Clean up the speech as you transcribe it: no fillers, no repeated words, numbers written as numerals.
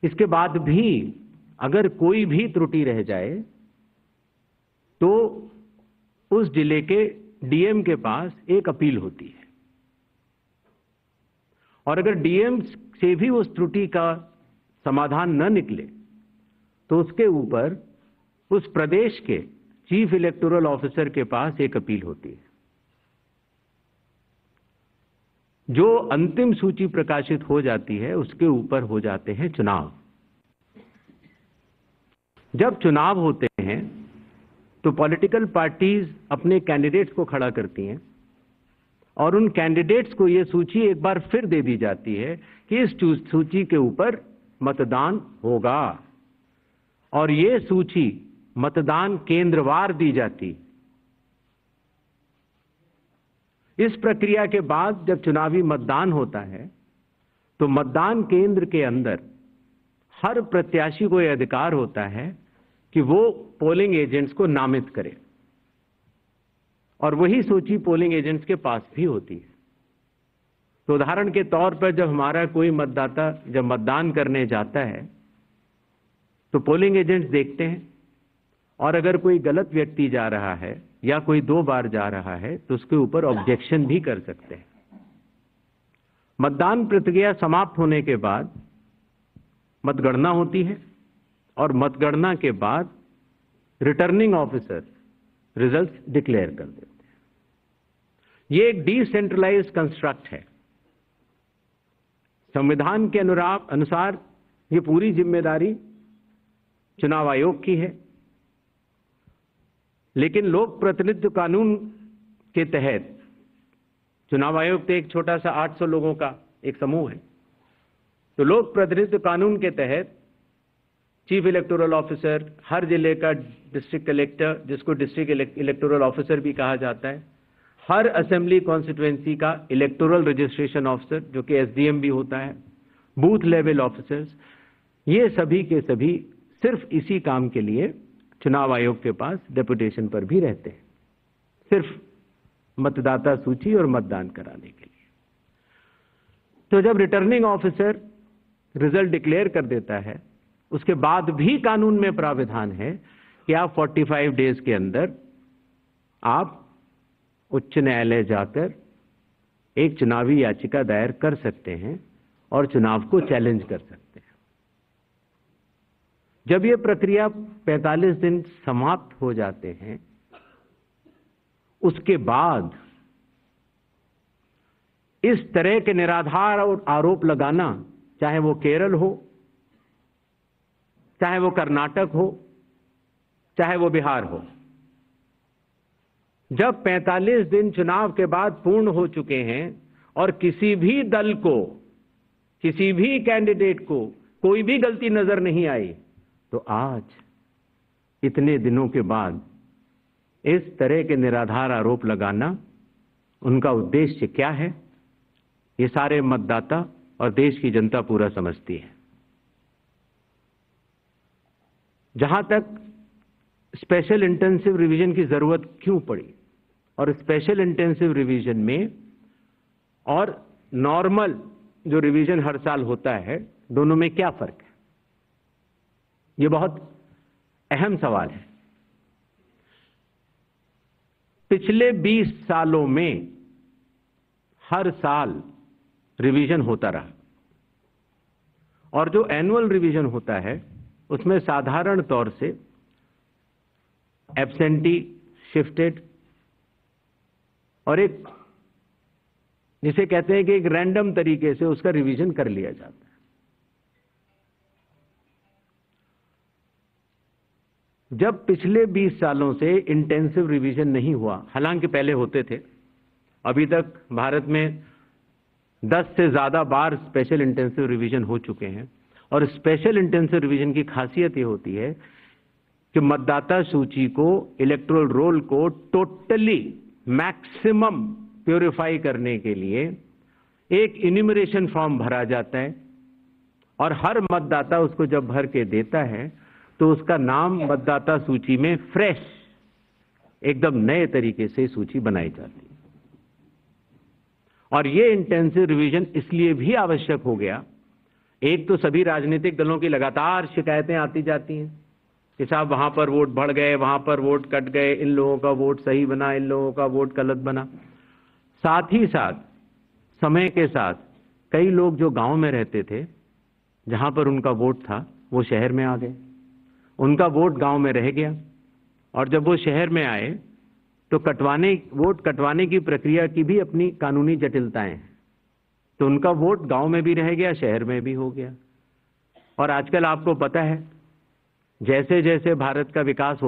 इसके बाद भी अगर कोई भी त्रुटि रह जाए तो उस जिले के डीएम के पास एक अपील होती है, और अगर डीएम से भी उस त्रुटि का समाधान न निकले तो उसके ऊपर उस प्रदेश के चीफ इलेक्टोरल ऑफिसर के पास एक अपील होती है। जो अंतिम सूची प्रकाशित हो जाती है उसके ऊपर हो जाते हैं चुनाव। जब चुनाव होते हैं तो पॉलिटिकल पार्टीज अपने कैंडिडेट्स को खड़ा करती हैं और उन कैंडिडेट्स को यह सूची एक बार फिर दे दी जाती है कि इस सूची के ऊपर मतदान होगा, और यह सूची मतदान केंद्रवार दी जाती। इस प्रक्रिया के बाद जब चुनावी मतदान होता है तो मतदान केंद्र के अंदर हर प्रत्याशी को यह अधिकार होता है कि वो पोलिंग एजेंट्स को नामित करे, और वही सूची पोलिंग एजेंट्स के पास भी होती है। तो उदाहरण के तौर पर जब हमारा कोई मतदाता जब मतदान करने जाता है तो पोलिंग एजेंट्स देखते हैं, और अगर कोई गलत व्यक्ति जा रहा है या कोई 2 बार जा रहा है तो उसके ऊपर ऑब्जेक्शन भी कर सकते हैं। मतदान प्रक्रिया समाप्त होने के बाद मतगणना होती है, और मतगणना के बाद रिटर्निंग ऑफिसर रिजल्ट्स डिक्लेयर कर देते हैं। यह एक डिसेंट्रलाइज्ड कंस्ट्रक्ट है। संविधान के अनुसार ये पूरी जिम्मेदारी चुनाव आयोग की है, लेकिन लोक प्रतिनिधित्व कानून के तहत चुनाव आयोग तो एक छोटा सा 800 लोगों का एक समूह है। तो लोक प्रतिनिधित्व कानून के तहत चीफ इलेक्टोरल ऑफिसर, हर जिले का डिस्ट्रिक्ट कलेक्टर, जिसको डिस्ट्रिक्ट इलेक्टोरल ऑफिसर भी कहा जाता है, हर असेंबली कॉन्स्टिट्यूएंसी का इलेक्टोरल रजिस्ट्रेशन ऑफिसर जो कि एसडीएम भी होता है, बूथ लेवल ऑफिसर्स, ये सभी के सभी सिर्फ इसी काम के लिए चुनाव आयोग के पास डेपुटेशन पर भी रहते हैं, सिर्फ मतदाता सूची और मतदान कराने के लिए। तो जब रिटर्निंग ऑफिसर रिजल्ट डिक्लेयर कर देता है, उसके बाद भी कानून में प्राविधान है कि आप 45 डेज के अंदर आप उच्च न्यायालय जाकर एक चुनावी याचिका दायर कर सकते हैं और चुनाव को चैलेंज कर सकते हैं। जब यह प्रक्रिया 45 दिन समाप्त हो जाते हैं, उसके बाद इस तरह के निराधार और आरोप लगाना, चाहे वो केरल हो, चाहे वो कर्नाटक हो, चाहे वो बिहार हो, जब 45 दिन चुनाव के बाद पूर्ण हो चुके हैं और किसी भी दल को, किसी भी कैंडिडेट को कोई भी गलती नजर नहीं आई, तो आज इतने दिनों के बाद इस तरह के निराधार आरोप लगाना, उनका उद्देश्य क्या है, ये सारे मतदाता और देश की जनता पूरा समझती है। जहां तक स्पेशल इंटेंसिव रिवीजन की जरूरत क्यों पड़ी, और स्पेशल इंटेंसिव रिवीजन में और नॉर्मल जो रिवीजन हर साल होता है, दोनों में क्या फर्क है, ये बहुत अहम सवाल है। पिछले 20 सालों में हर साल रिवीजन होता रहा, और जो एनुअल रिवीजन होता है उसमें साधारण तौर से एब्सेंटी, शिफ्टेड और एक जिसे कहते हैं कि एक रैंडम तरीके से उसका रिवीजन कर लिया जाता है। जब पिछले 20 सालों से इंटेंसिव रिवीजन नहीं हुआ, हालांकि पहले होते थे, अभी तक भारत में 10 से ज्यादा बार स्पेशल इंटेंसिव रिवीजन हो चुके हैं, और स्पेशल इंटेंसिव रिवीजन की खासियत ये होती है कि मतदाता सूची को, इलेक्टोरल रोल को टोटली मैक्सिमम प्यूरिफाई करने के लिए एक इन्यूमरेशन फॉर्म भरा जाता है, और हर मतदाता उसको जब भर के देता है तो उसका नाम मतदाता सूची में फ्रेश, एकदम नए तरीके से सूची बनाई जाती है। और ये इंटेंसिव रिवीजन इसलिए भी आवश्यक हो गया एक तो सभी राजनीतिक दलों की लगातार शिकायतें आती जाती हैं कि साहब वहां पर वोट बढ़ गए, वहां पर वोट कट गए, इन लोगों का वोट सही बना, इन लोगों का वोट गलत बना। साथ ही साथ समय के साथ कई लोग जो गांव में रहते थे, जहां पर उनका वोट था, वो शहर में आ गए, उनका वोट गांव में रह गया, और जब वो शहर में आए तो वोट कटवाने की प्रक्रिया की भी अपनी कानूनी जटिलताएं हैं, तो उनका वोट गांव में भी रह गया, शहर में भी हो गया। और आजकल आपको पता है, जैसे जैसे भारत का विकास